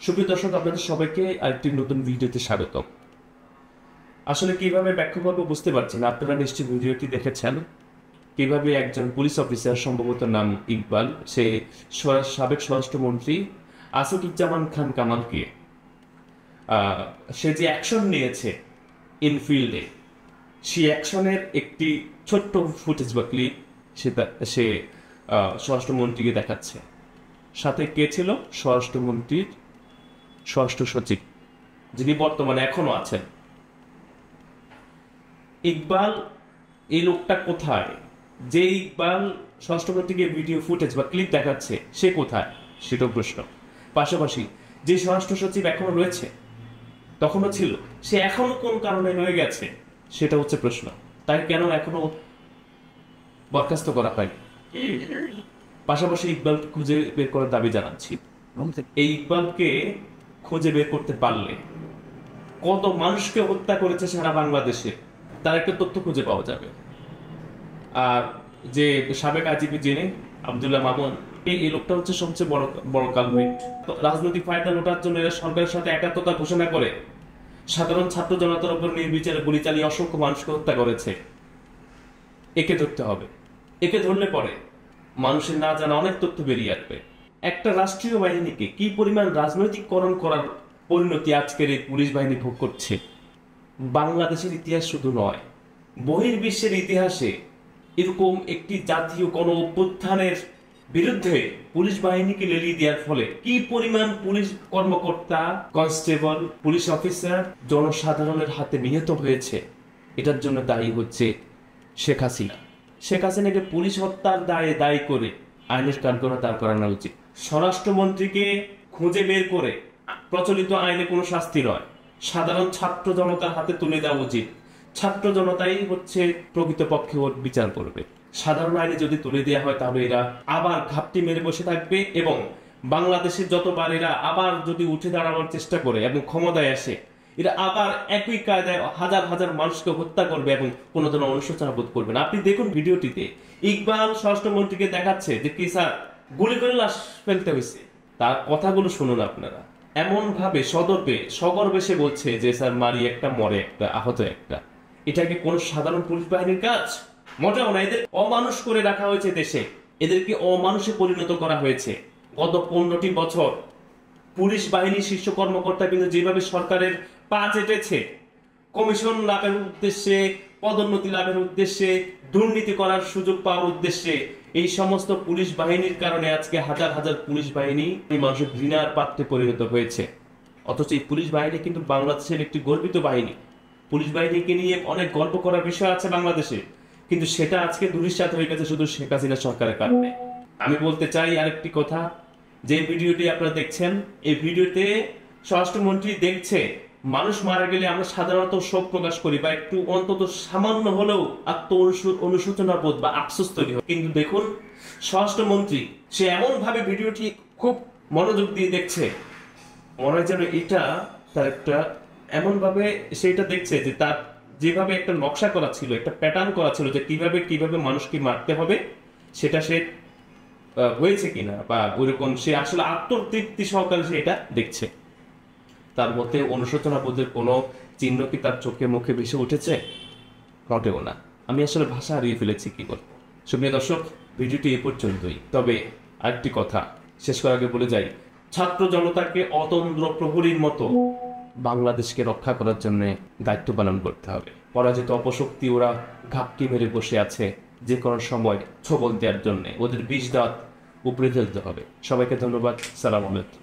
সুপ্রিয় দর্শক, আপনাদের সবাইকে আরেকটি নতুন ভিডিওতে স্বাগতম। আসলে কিভাবে ব্যাখ্যা করবো বুঝতে পারছি না। আপনারা নিশ্চয়ই ভিডিওটি দেখেছেন কিভাবে একজন পুলিশ অফিসার, সম্ভবত নাম ইকবাল, সে সাবেক স্বরাষ্ট্রমন্ত্রী আসাদুজ্জামান খান কামালকে সে যে অ্যাকশন নিয়েছে ইনফিল্ডে, সেই অ্যাকশনের একটি ছোট্ট ফুটেজ বা ক্লিপ সে স্বরাষ্ট্রমন্ত্রীকে দেখাচ্ছে। সাথে কে ছিল? স্বরাষ্ট্রমন্ত্রীর স্বরাষ্ট্র সচিব, যিনি বর্তমানে এখনো আছেন। ইকবাল, এই লোকটা কোথায়? যে ইকবাল স্বরাষ্ট্রমন্ত্রীকে ভিডিও ফুটেজ বা ক্লিপ দেখাচ্ছে, সে কোথায়? সেটাও প্রশ্ন। পাশাপাশি যে স্বরাষ্ট্র সচিব এখনো রয়েছে, তখনও ছিল, সে এখনো কোন কারণে রয়ে গেছে, সেটা হচ্ছে প্রশ্ন। তাই কেন এখনো বরখাস্ত করা হয়নি? পাশাপাশি ইকবালকে খুঁজে বের করার দাবি জানাচ্ছি। এই ইকবালকে খুঁজে বের করতে পারলে কত মানুষকে হত্যা করেছে সারা বাংলাদেশে, তার একটা তথ্য খুঁজে পাওয়া যাবে। আর যে সাবেক আইজিপি যিনি আব্দুল্লাহ মামুন, এই লোকটা হচ্ছে সবচেয়ে বড় কালপ্রিট। রাজনৈতিক ফায়দা লোটার জন্য এরা সরকারের সাথে একাত্মতা ঘোষণা করে সাধারণ ছাত্র জনতার উপর নির্বিচারে গুলি চালিয়ে অসংখ্য মানুষকে হত্যা করেছে। একে ধরতে হবে। একে ধরলে পরে মানুষের না জানা অনেক তথ্য বেরিয়ে আসবে। একটা রাষ্ট্রীয় বাহিনীকে কি পরিমাণ রাজনৈতিককরণ করার পরিণতি আজকের এই পুলিশ বাহিনী ভোগ করছে, বাংলাদেশের ইতিহাস শুধু নয়, বহির্বিশ্বের ইতিহাসে এরকম একটি জাতীয় গণ অভ্যুত্থানের বিরুদ্ধে পুলিশ বাহিনীকে লেলিয়ে দেওয়ার ফলে কি পরিমাণ পুলিশ কর্মকর্তা, কনস্টেবল, পুলিশ অফিসার জনসাধারণের হাতে নিহত হয়েছে, এটার জন্য দায়ী হচ্ছে শেখ হাসিনা। শেখ হাসিনাকে পুলিশ হত্যার দায়ী করে আইনের কাঠগড়ায় দাঁড় করানো উচিত। স্বরাষ্ট্রমন্ত্রীকে খুঁজে বের করে প্রচলিত আইনে কোনো শাস্তি নয়, সাধারণ ছাত্র জনতার হাতে তুলে দেওয়া উচিত। ছাত্র জনতাই হচ্ছে প্রকৃতপক্ষে ওর বিচার করবে। সাধারণ আইনে যদি তুলে দেওয়া হয়, তাহলে এরা আবার ঘাপটি মেরে বসে থাকবে এবং বাংলাদেশের যতবার এরা আবার যদি উঠে দাঁড়ানোর চেষ্টা করে এবং ক্ষমতায় আসে, এরা আবার একই কায়দায় হাজার হাজার মানুষকে হত্যা করবে এবং কোনো ধরনের অনুশোচনা বোধ করবে না। আপনি দেখুন ভিডিওটিতে ইকবাল স্বরাষ্ট্রমন্ত্রীকে দেখাচ্ছে যে কি স্যার গুলি করে লাশ ফেলতে হয়েছে। তার কথাগুলো শুনুন আপনারা। এমন ভাবে সগর্বে সে বলছে যে স্যার মারি একটা, মরে একটা, আহত একটা। এটা কি কোন সাধারণ পুলিশ বাহিনীর কাজ? মোটেও না। এদের অমানুষ করে রাখা হয়েছে দেশে, এদেরকে অমানুষে পরিণত করা হয়েছে। গত 15টি বছর পুলিশ বাহিনীর শীর্ষ কর্মকর্তা কিন্তু যেভাবে সরকারের পা চেটেছে, কমিশন লাভের উদ্দেশ্যে, পদোন্নতি লাভের উদ্দেশ্যে, দুর্নীতি করার সুযোগ পাওয়ার উদ্দেশ্যে, এই সমস্ত পুলিশ বাহিনীর কারণে আজকে হাজার হাজার পুলিশ বাহিনী মানুষের ঘৃণার পাত্রে পরিণত হয়েছে। অথচ এই পুলিশ বাহিনী কিন্তু বাংলাদেশের একটি গর্বিত বাহিনী। পুলিশ বাহিনীকে নিয়ে অনেক গর্ব করার বিষয় আছে বাংলাদেশে, কিন্তু সেটা আজকে ধূলিসাৎ হয়ে গেছে শুধু শেখ হাসিনা সরকারের কারণে। আমি বলতে চাই আরেকটি কথা, যে ভিডিওটি আপনারা দেখছেন, এই ভিডিওতে স্বরাষ্ট্রমন্ত্রী দেখছে মানুষ মারা গেলে আমরা সাধারণত শোক প্রকাশ করি বা একটু অন্তত সামান্য হলেও অনুশোচনা বোধ বা আফসোস তৈরি হয়। কিন্তু দেখুন স্বরাষ্ট্রমন্ত্রী সে এমন ভাবে ভিডিওটি খুব মনোযোগ দিয়ে দেখছে, মনে হয় যেন এটা তার একটা এমন ভাবে সেটা দেখছে যে তার যেভাবে একটা নকশা করা ছিল, একটা প্যাটার্ন করা ছিল যে কিভাবে মানুষকে মারতে হবে, সেটা সে হয়েছে কিনা বা ওইরকম সে আসলে আত্মতৃপ্তি সহকারে সে এটা দেখছে। তার মধ্যে অনুশোচনা বোধের কোনো চিহ্ন কি তার চোখে মুখে ভেসে উঠেছে? মোটেও না। আমি আসলে ভাষা হারিয়ে ফেলেছি কি করব। সুপ্রিয় দর্শক, ভিডিওটি এ পর্যন্তই। তবে আরেকটি কথা শেষ করার আগে বলে যাই, ছাত্র জনতাকে অতন্দ্র প্রহরীর মতো বাংলাদেশকে রক্ষা করার জন্য দায়িত্ব পালন করতে হবে। পরাজিত অপশক্তি ওরা ঘাপটি মেরে বসে আছে, যে কোনো সময় ছবল দেওয়ার জন্য ওদের বিষ দাঁত উপড়ে ফেলতে হবে। সবাইকে ধন্যবাদ। সালাম আলাইকুম।